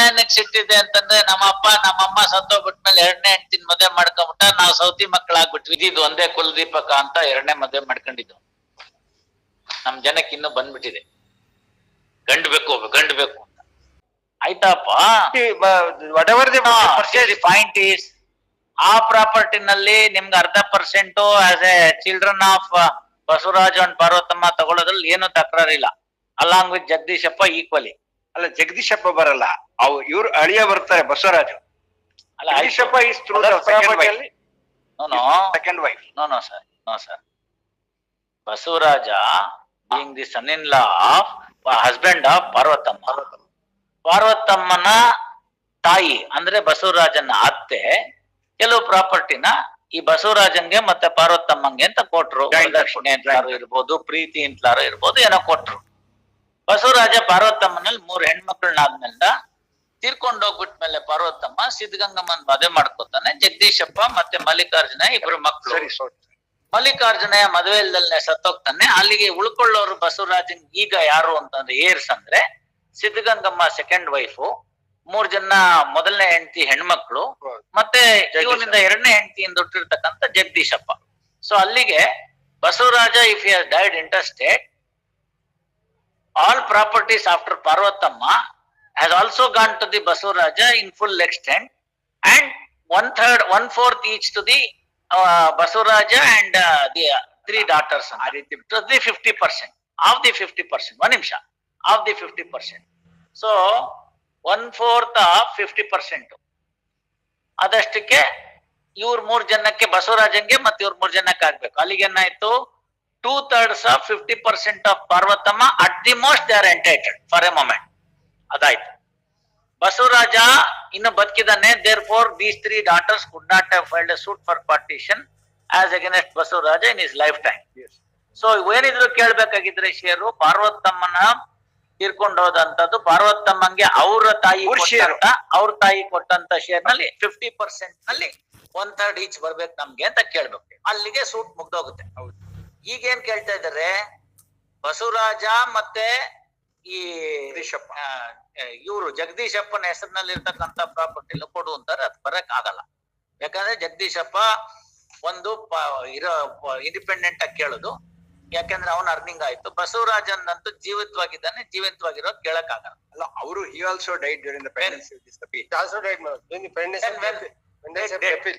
ಏನಕ್ಕೆ ಸಿಟ್ಟಿದೆ ಅಂತಂದ್ರೆ ನಮ್ಮಪ್ಪ ನಮ್ಮಮ್ಮ ಸತ್ತೋಗ್ಬಿಟ್ಮೇಲೆ ಎರಡನೇ ಹೆಂಡತಿನ ಮದುವೆ ಮಾಡ್ಕೊಂಬಿಟ್ಟ, ನಾವು ಸೌತಿ ಮಕ್ಕಳಾಗ್ಬಿಟ್ವಿ. ಇದು ಒಂದೇ ಕುಲದೀಪಕ ಅಂತ ಎರಡನೇ ಮದುವೆ ಮಾಡ್ಕೊಂಡಿದ್ದು. ನಮ್ ಜನಕ್ಕೆ ಇನ್ನು ಬಂದ್ಬಿಟ್ಟಿದೆ ಗಂಡು ಬೇಕು ಅಂತ. ಆಯ್ತಪ್ಪ, ಪಾಯಿಂಟ್ ಈಸ್ ಆ ಪ್ರಾಪರ್ಟಿನಲ್ಲಿ ನಿಮ್ಗೆ 0.5% as a children of Basavaraj and Parvathamma ತಗೊಳ್ಳೋದ್ರಲ್ಲಿ ಏನು ತಕರಾರಿಲ್ಲ. Along with Jagadeeshappa equally. ಅಲ್ಲ, ಜಗದೀಶಪ್ಪ ಬರಲ್ಲ, ಇವ್ರು ಅಳಿಯ ಬರ್ತಾರೆ ಬಸವರಾಜು. ಅಲ್ಲ, Jagadeeshappa is through the second wife. Second wife. No sir. Basavaraja being the son-in-law of husband of ಪಾರ್ವತಮ್ಮನ ತಾಯಿ ಅಂದ್ರೆ ಬಸವರಾಜನ ಅತ್ತೆ ಕೆಲವು ಪ್ರಾಪರ್ಟಿನ ಈ ಬಸವರಾಜನ್ಗೆ ಮತ್ತೆ ಪಾರ್ವತಮ್ಮಂಗೆ ಅಂತ ಕೊಟ್ರು. ದಕ್ಷಿಣೆ ಅಂತಲಾರು ಇರ್ಬೋದು, ಪ್ರೀತಿ ಅಂತಲಾರು ಇರ್ಬೋದು, ಏನೋ ಕೊಟ್ರು. ಬಸವರಾಜ ಪಾರ್ವತಮ್ಮನಲ್ಲಿ 3 ಹೆಣ್ಮಕ್ಳನ್ನಾದ್ಮೇಲೆ ತೀರ್ಕೊಂಡು ಹೋಗ್ಬಿಟ್ಮೇಲೆ ಪಾರ್ವತಮ್ಮ ಸಿದ್ಧಗಂಗಮ್ಮನ್ ಮದುವೆ ಮಾಡ್ಕೋತಾನೆ. ಜಗದೀಶಪ್ಪ ಮತ್ತೆ ಮಲ್ಲಿಕಾರ್ಜುನ ಇಬ್ರು ಮಕ್ಕಳು. ಮಲ್ಲಿಕಾರ್ಜುನ ಮದುವೆ ಇಲ್ದಲ್ನೇ ಸತ್ತೋಗ್ತಾನೆ. ಅಲ್ಲಿಗೆ ಉಳ್ಕೊಳ್ಳೋರು ಬಸವರಾಜನ್ ಈಗ ಯಾರು ಅಂತಂದ್ರೆ ಏರ್ಸ್ ಅಂದ್ರೆ ಸಿದ್ಧಗಂಗಮ್ಮ ಸೆಕೆಂಡ್ ವೈಫು, 3 ಜನ ಮೊದಲನೇ ಹೆಂಡತಿ ಹೆಣ್ಮಕ್ಳು, ಮತ್ತೆ ಇವನಿಂದ ಎರಡನೇ ಹೆಂಡತಿಯಿಂದ ಹುಟ್ಟಿರ್ತಕ್ಕಂಥ ಜಗದೀಶಪ್ಪ. ಸೊ ಅಲ್ಲಿಗೆ Basavaraj if he has died intestate, all properties after Parvathamma has also gone to the Basavaraja in full extent, and 1/4 each to the Basavaraja and the 3 daughters. To the 50% of the 50%. One nimsha of the 50%. So 1/4 of 50%. ಅದಷ್ಟಕ್ಕೆ ಇವ್ರ 3 ಜನಕ್ಕೆ ಬಸವರಾಜನ್ಗೆ ಮತ್ತೆ ಇವ್ರ 3 ಜನಕ್ಕೆ ಆಗ್ಬೇಕು. ಅಲ್ಲಿಗೆ ಏನಾಯ್ತು, 2/3 of 50% of Parvathamma at the most they are entitled for a moment. ಅದಾಯ್ತು. Basavaraj ಇನ್ನು ಬದುಕಿದಾನೆ. therefore these 3 daughters could not have filed a suit for partition as against Basavaraja in his lifetime. So ಏನಿದ್ರು ಕೇಳ್ಬೇಕಾಗಿದ್ರೆ ಷೇರು ಪಾರ್ವತಮ್ಮನ ತೀರ್ಕೊಂಡು ಹೋದಂತದ್ದು, ಪಾರ್ವತಮ್ಮಂಗೆ ಅವ್ರ ತಾಯಿ ಕೊಟ್ಟಂತ ಶೇರ್ ನಲ್ಲಿ 50% ನಲ್ಲಿ 1/3 each ಬರ್ಬೇಕು ನಮ್ಗೆ ಅಂತ ಕೇಳ್ಬೇಕು. ಅಲ್ಲಿಗೆ ಸೂಟ್ ಮುಗ್ದೋಗುತ್ತೆ. ಈಗೇನ್ ಕೇಳ್ತಾ ಇದಾರೆ, ಬಸವರಾಜ ಮತ್ತೆ ಈ ಇವರು ಜಗದೀಶಪ್ಪನ ಹೆಸರಿನಲ್ಲಿ ಇರ್ತಕ್ಕಂಥ ಪ್ರಾಪರ್ಟಿ ಕೊಡು ಅಂತಾರೆ. ಅದು ಬರಕ್ ಆಗಲ್ಲ. ಯಾಕಂದ್ರೆ ಜಗದೀಶಪ್ಪ ಒಂದು ಇಂಡಿಪೆಂಡೆಂಟ್ ಆಗಿ ಕೇಳುದು, ಯಾಕಂದ್ರೆ ಅವನ ಅರ್ನಿಂಗ್ ಆಯ್ತು. ಬಸವರಾಜನ್ ಅಂತೂ ಜೀವಂತವಾಗಿರೋ ಕೇಳಕ್ ಆಗಲ್ಲ. ಅಲ್ಲ, ಅವರು he also died during the pendency of this appeal. He also died during the pendency of the appeal.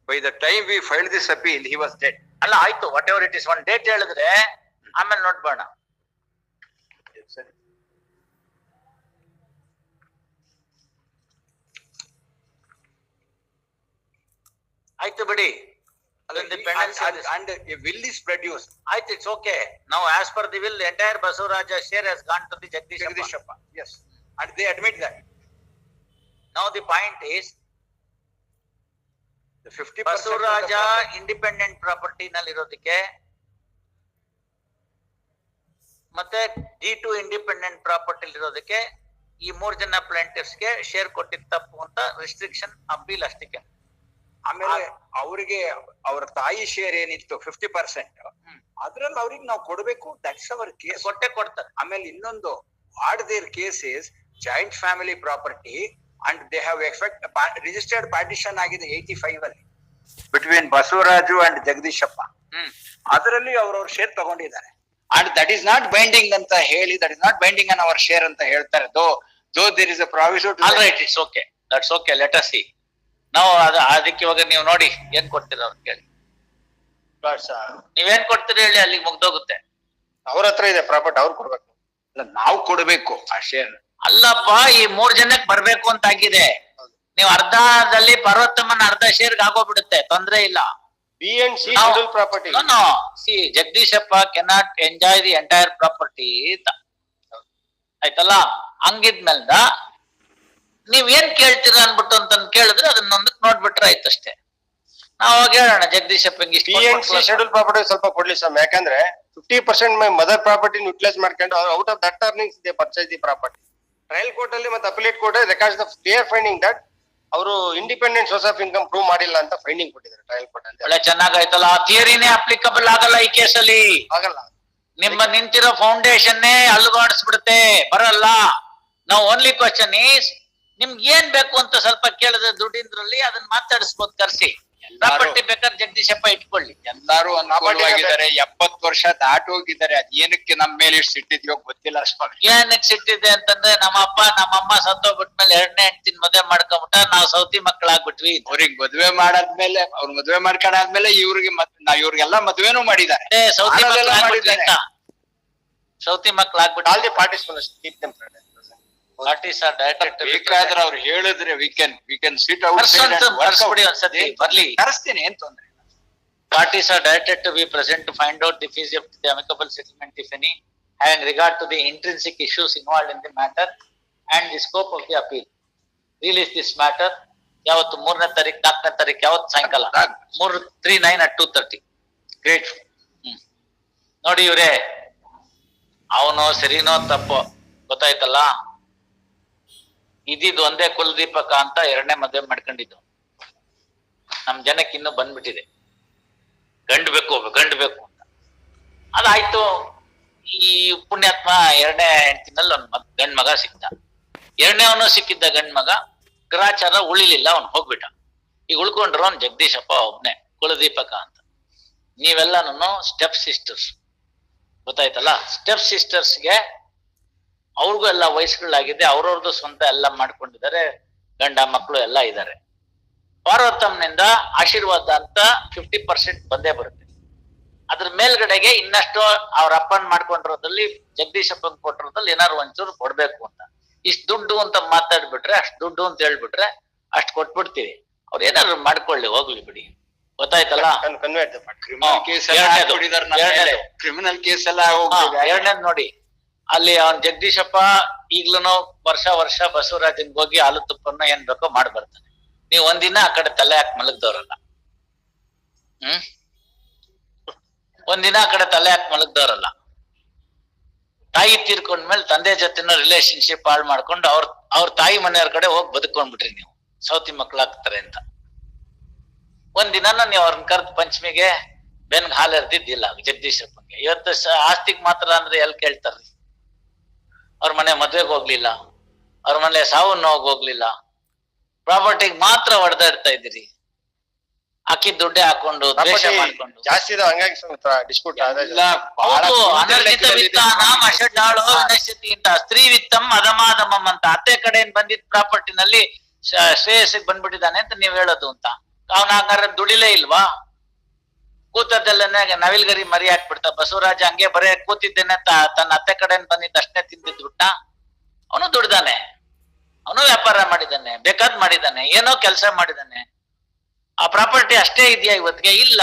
By the time we filed this appeal, he was dead. ಅಲ್ಲ, ಆಯ್ತು, ವಾಟ್ ಎವರ್ ಇಟ್ ಇಸ್. ಒಂದ್ date ಹೇಳಿದ್ರೆ ಆಮೇಲೆ ನೋಡ್ಬೋಣ. ಆಯ್ತು ಬಿಡಿ. And a will is produced. ಆಯ್ತು, it's okay. Now as per the will, entire Basavaraja share has gone to the Jagdishappa. Yes, and they admit that. Now the point is, the 50% Basavaraj independent property ನಲ್ಲಿ ಇರೋದಕ್ಕೆ ಮತ್ತೆ G2 independent property ಇರೋದಕ್ಕೆ ಈ 3 ಜನ ಪ್ಲಾಂಟಿಫ್ಸ್ ಗೆ share ಕೊಟ್ಟಿದ್ ತಪ್ಪು ಅಂತ ರಿಸ್ಟ್ರಿಕ್ಷನ್ ಅಪೀಲ್ ಅಷ್ಟಕ್ಕೆ. ಆಮೇಲೆ ಅವರಿಗೆ ಅವರ ತಾಯಿ ಶೇರ್ ಏನಿತ್ತು 50%, ಅದ್ರಲ್ಲಿ ಅವ್ರಿಗೆ ನಾವು ಕೊಡ್ಬೇಕು. That's our case. ಕೊಡ್ತಾರೆ. ಆಮೇಲೆ ಇನ್ನೊಂದು, what their case is joint family property and they have registered partition ಆಗಿದೆ 85 ಅಲ್ಲಿ ಬಿಟ್ವೀನ್ ಬಸವರಾಜು ಅಂಡ್ ಜಗದೀಶಪ್ಪ. ಅದರಲ್ಲಿ ಅವ್ರ ಶೇರ್ ತಗೊಂಡಿದ್ದಾರೆ. And that is not binding ಅಂತ ಹೇಳಿ, that is not binding on ಅವರ್ ಶೇರ್ ಅಂತ ಹೇಳ್ತಾರೆ. Though there is a proviso. All right, it's okay, that's okay, let us see. ನಾವು ಅದಕ್ಕೆ ಇವಾಗ ನೀವು ನೋಡಿ ಏನ್ ಕೊಡ್ತೀರ ಅವ್ರು ಕೇಳಿ. ನೀವೇನ್ ಕೊಡ್ತೀರಿ ಹೇಳಿ, ಅಲ್ಲಿಗೆ ಮುಗ್ದೋಗುತ್ತೆ. ಅವ್ರ ಹತ್ರ ಇದೆ ಪ್ರಾಪರ್ಟಿ, ಅವ್ರು ಕೊಡ್ಬೇಕು. ಅಲ್ಲ, ನಾವು ಕೊಡ್ಬೇಕು ಆ ಶೇರ್. ಅಲ್ಲಪ್ಪ, ಈ 3 ಜನಕ್ಕೆ ಬರ್ಬೇಕು ಅಂತ ಆಗಿದೆ. ನೀವು ಅರ್ಧದಲ್ಲಿ ಪಾರ್ವತಮ್ಮನ ಅರ್ಧ ಶೇರ್ಗೆ ಆಗೋಗ್ಬಿಡುತ್ತೆ, ತೊಂದ್ರೆ ಇಲ್ಲ. B and C schedule property. No. See, ಜಗದೀಶಪ್ಪ cannot enjoy the entire property. ಆಯ್ತಲ್ಲ, ಹಂಗಿದ್ಮೇಲ್ದ ನೀವ್ ಏನ್ ಕೇಳ್ತೀರ ಅನ್ಬಿಟ್ಟು ಅಂತ ಕೇಳಿದ್ರೆ ಅದನ್ನೊಂದಕ್ಕೆ ನೋಡ್ಬಿಟ್ರೆ ಆಯ್ತಷ್ಟೇ. ನಾವ್ ಅವಾಗ ಹೇಳೋಣ ಜಗದೀಶಪ್ಪಂಗೆ B and C schedule property ಸ್ವಲ್ಪ ಕೊಡ್ಲಿ ಸರ್. ಯಾಕಂದ್ರೆ 50% ಮದರ್ ಪ್ರಾಪರ್ಟಿ ಯುಟಿಲೈಸ್ ಮಾಡ್ಕೊಂಡು out of that earnings they purchase the property. Trial court ಅಲ್ಲಿ ಮತ್ತೆ appellate court records the clear finding that ಅವರು independent source of income prove ಮಾಡಿಲ್ಲ ಅಂತ finding ಕೊಟ್ಟಿದ್ದಾರೆ ಟ್ರಯಲ್ ಕೋರ್ಟ್ ಅಂತ. ಒಳ್ಳೆ ಚೆನ್ನಾಗಾಯ್ತಲ್ಲ. ಆ ಥಿಯರಿನೇ ಅಪ್ಲಿಕಬಲ್ ಆಗಲ್ಲ ಈ ಕೇಸಲ್ಲಿ. ಆಗಲ್ಲ. ನಿಮ್ಮ ನಿಂತಿರೋ ಫೌಂಡೇಶನ್ನೇ ಅಲ್ಗಾಡಿಸ್ಬಿಡುತ್ತೆ, ಬರಲ್ಲ. ನಾವು ಓನ್ಲಿ ಕ್ವಶನ್ ಈಸ್ ನಿಮ್ಗೆ ಏನ್ ಬೇಕು ಅಂತ ಸ್ವಲ್ಪ ಕೇಳಿದ್ರೆ ದುಡ್ಡಿಂದ್ರಲ್ಲಿ ಅದನ್ನ ಮಾತಾಡಿಸ್ಬೋದು ಕರ್ಸಿ. ಪ್ರಾಪರ್ಟಿ ಬೇಕಾದ್ರೆ ಜಗದೀಶಪ್ಪ ಇಟ್ಕೊಳ್ಳಿ. ಎಲ್ಲಾರು ಅನುಕೂಲವಾಗಿದ್ದಾರೆ, 70 ವರ್ಷ ದಾಟಿ ಹೋಗಿದ್ದಾರೆ. ಅದ್ ಏನಕ್ಕೆ ನಮ್ ಮೇಲೆ ಇಷ್ಟು ಸಿಟ್ಟಿದ್ಯೋ ಗೊತ್ತಿಲ್ಲ ಅಷ್ಟ. ಏನಕ್ಕೆ ಸಿಟ್ಟಿದೆ ಅಂತಂದ್ರೆ ನಮ್ಮಪ್ಪ ನಮ್ಮಮ್ಮ ಸತ್ತೋಗ್ಬಿಟ್ಮೇಲೆ 2ನೇ ಹೆಂಡ್ತಿನ ಮದುವೆ ಮಾಡ್ಕೊಂಬಿಟ್ಟ, ನಾವು ಸೌತಿ ಮಕ್ಕಳಾಗ್ಬಿಟ್ವಿ. ಅವ್ರಿಗೆ ಮದ್ವೆ ಮಾಡಾದ್ಮೇಲೆ, ಅವ್ರ ಮದ್ವೆ ಮಾಡ್ಕೊಂಡಾದ್ಮೇಲೆ ಇವ್ರಿಗೆಲ್ಲ ಮದ್ವೆನೂ ಮಾಡಿದ್ದಾರೆ. ಸೌತಿ ಮಾಡೋದೆಲ್ಲ ಮಕ್ಕಳಾಗ್ಬಿಟ್ವಿ ಅಂತ. ಸೌತಿ ಮಕ್ಕಳಾಗ್ಬಿಟ್ಟು all the parties keep them present. Parties are directed ಬೇಕಾದ್ರೆ ಅವ್ರು ಹೇಳಿದ್ರೆ ವಿ ಕ್ಯಾನ್ ಸಿಟ್ ಔಟ್ ಕರ್ಸ್ಬಿಡಿ ಒಂದ್ಸತಿ ಬರ್ಲಿ. ಕರೆಸ್ತೀನಿ, ಏನ್ ತೊಂದ್ರೆ ಇಲ್ಲ. Parties are directed to be present to find out the feasibility of the amicable settlement, if any, having regard to the intrinsic issues involved in the matter and the scope of the appeal. Release this matter. ಯಾವತ್ತು 3ನೇ ತಾರೀಕು 4ನೇ ತಾರೀಕು ಯಾವತ್ತು ಸಾಯಂಕಾಲ 3/3/9 at 2:30. Great. ನೋಡಿ ಇವ್ರೆ, ಅವನು ಸರಿನೋ ತಪ್ಪೋ ಗೊತ್ತಾಯ್ತಲ್ಲ. ಇದಿದ್ದು ಒಂದೇ ಕುಲದೀಪಕ ಅಂತ 2ನೇ ಮದುವೆ ಮಾಡ್ಕೊಂಡಿದ್ದು. ನಮ್ ಜನಕ್ಕೆ ಇನ್ನೂ ಬಂದ್ಬಿಟ್ಟಿದೆ ಗಂಡು ಬೇಕು ಅಂತ. ಅದಾಯ್ತು. ಈ ಪುಣ್ಯಾತ್ಮ 2ನೇ ಹೆಂಡತಿನಲ್ಲಿ ಒಂದ್ ಗಂಡ್ ಮಗ ಸಿಕ್ತ. 2ನೇವನು ಸಿಕ್ಕಿದ್ದ ಗಂಡ್ ಮಗ ಗ್ರಾಚಾರ ಉಳಿಲಿಲ್ಲ, ಅವ್ನು ಹೋಗ್ಬಿಟ್ಟ. ಈಗ ಉಳ್ಕೊಂಡ್ರು ಅವ್ನು ಜಗದೀಶಪ್ಪ ಒಬ್ನೇ ಕುಲದೀಪಕ ಅಂತ. ನೀವೆಲ್ಲನೂ ಸ್ಟೆಪ್ ಸಿಸ್ಟರ್ಸ್ ಗೊತ್ತಾಯ್ತಲ್ಲ. ಸ್ಟೆಪ್ ಸಿಸ್ಟರ್ಸ್ಗೆ ಅವ್ರಿಗೂ ಎಲ್ಲ ವಯಸ್ಸುಗಳಾಗಿದೆ, ಅವ್ರವ್ರದ್ದು ಸ್ವಂತ ಎಲ್ಲ ಮಾಡ್ಕೊಂಡಿದ್ದಾರೆ, ಗಂಡ ಮಕ್ಕಳು ಎಲ್ಲ ಇದ್ದಾರೆ. ಪಾರ್ವತಮ್ಮನಿಂದ ಆಶೀರ್ವಾದ ಅಂತ 50% ಬಂದೇ ಬರುತ್ತೆ. ಅದ್ರ ಮೇಲ್ಗಡೆಗೆ ಇನ್ನಷ್ಟು ಅವ್ರ ಅಪ್ಪನ್ ಮಾಡ್ಕೊಂಡಿರೋದ್ರಲ್ಲಿ ಜಗದೀಶಪ್ಪನ್ ಕೊಟ್ಟಿರೋದ್ರಲ್ಲಿ ಏನಾದ್ರು ಒಂಚೂರು ಕೊಡ್ಬೇಕು ಅಂತ. ಇಷ್ಟು ದುಡ್ಡು ಅಂತ ಮಾತಾಡ್ಬಿಟ್ರೆ, ಅಷ್ಟು ದುಡ್ಡು ಅಂತ ಹೇಳ್ಬಿಟ್ರೆ ಅಷ್ಟು ಕೊಟ್ಬಿಡ್ತೀವಿ. ಅವ್ರು ಏನಾದ್ರು ಮಾಡ್ಕೊಳ್ಳಿ, ಹೋಗ್ಲಿ ಬಿಡಿ. ಗೊತ್ತಾಯ್ತಲ್ಲ. ಕ್ರಿಮಿನಲ್ ಕೇಸ್ ಎಲ್ಲ 2ನೇದ್ ನೋಡಿ, ಅಲ್ಲಿ ಅವ್ನ್ ಜಗದೀಶಪ್ಪ ಈಗ್ಲೂ ವರ್ಷ ಬಸವರಾಜನ್ಗೆ ಹೋಗಿ ಹಾಲು ತುಪ್ಪನ್ನ ಏನ್ ಬೇಕೋ ಮಾಡಿ ಬರ್ತಾನೆ. ನೀವ್ ಒಂದಿನ ಆ ಕಡೆ ತಲೆ ಹಾಕಿ ಮಲಗ್ದವ್ರಲ್ಲ. ಒಂದಿನ ಆ ಕಡೆ ತಲೆ ಹಾಕಿ ಮಲಗ್ದವ್ರಲ್ಲ. ತಾಯಿ ತೀರ್ಕೊಂಡ್ಮೇಲೆ ತಂದೆ ಜೊತೆನ ರಿಲೇಶನ್ಶಿಪ್ ಹಾಳು ಮಾಡ್ಕೊಂಡು ಅವ್ರ ತಾಯಿ ಮನೆಯವ್ರ ಕಡೆ ಹೋಗಿ ಬದುಕೊಂಡ್ಬಿಟ್ರಿ ನೀವು, ಸೌತಿ ಮಕ್ಳಾಗ್ತಾರೆ ಅಂತ. ಒಂದಿನ ನೀವು ಅವ್ರನ್ನ ಕರೆದು ಪಂಚಮಿಗೆ ಬೆನ್ಗೆ ಹಾಲು ಎರ್ದಿದ್ದಿಲ್ಲ ಜಗದೀಶಪ್ಪನ್ಗೆ. ಇವತ್ತು ಆಸ್ತಿಗ್ ಮಾತ್ರ ಅಂದ್ರೆ ಎಲ್ಲಿ ಕೇಳ್ತಾರ್ರಿ? ಅವ್ರ ಮನೆ ಮದ್ವೆಗೆ ಹೋಗ್ಲಿಲ್ಲ, ಅವ್ರ ಮನೆ ಸಾವು ನೋವು ಹೋಗ್ಲಿಲ್ಲ, ಪ್ರಾಪರ್ಟಿಗೆ ಮಾತ್ರ ಹೊಡೆದಾಡ್ತಾ ಇದ್ದೀರಿ. ಅಕ್ಕಿ ದುಡ್ಡೇ ಹಾಕೊಂಡು ದ್ವೇಷ ಮಾಡ್ಕೊಂಡು ಜಾಸ್ತಿ ಇದೆ, ಹಂಗಾಗಿ ಡಿಸ್ಪ್ಯೂಟ್ ಅನರ್ಜಿತ ವಿತ್ತಾನ ಮಷಡಾಳೋ ವಿನಶ್ಯತಿ ಅಂತ ಸ್ತ್ರೀ ವಿತ್ತಂ ಅಧಮಾಧಮಂ ಅಂತ. ಅತ್ತೆ ಕಡೆಯಿಂದ ಬಂದಿದ್ದ ಪ್ರಾಪರ್ಟಿನಲ್ಲಿ ಶ್ರೇಯಸ್ಸಿಗೆ ಬಂದ್ಬಿಟ್ಟಿದ್ದಾನೆ ಅಂತ ನೀವ್ ಹೇಳೋದು ಅಂತ. ಅವನ ಹಂಗಾರೆ ದುಡಿಲೇ ಇಲ್ವಾ? ಕೂತದ್ದೆಲ್ಲನೆ ನವಿಲ್ಗರಿ ಮರಿ ಹಾಕ್ಬಿಡ್ತ. ಬಸವರಾಜ ಹಂಗೆ ಬರೇ ಕೂತಿದ್ದೇನೆ ತನ್ನ ಅತ್ತೆ ಕಡೆಯಿಂದ ಬಂದಿದ್ದ ಅಷ್ಟೇ ತಿಂದಿದ್ಬಿಟ್ಟ. ಅವನು ದುಡ್ದಾನೆ, ಅವನು ವ್ಯಾಪಾರ ಮಾಡಿದ್ದಾನೆ, ಬೇಕಾದ್ ಮಾಡಿದ್ದಾನೆ, ಏನೋ ಕೆಲಸ ಮಾಡಿದ್ದಾನೆ. ಆ ಪ್ರಾಪರ್ಟಿ ಅಷ್ಟೇ ಇದೆಯಾ ಇವತ್ತಿಗೆ? ಇಲ್ಲ,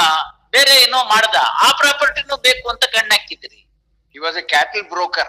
ಬೇರೆ ಏನೋ ಮಾಡ್ದ. ಆ ಪ್ರಾಪರ್ಟಿನೂ ಬೇಕು ಅಂತ ಕಣ್ಣಾಕಿದ್ರಿ. He was a cattle broker.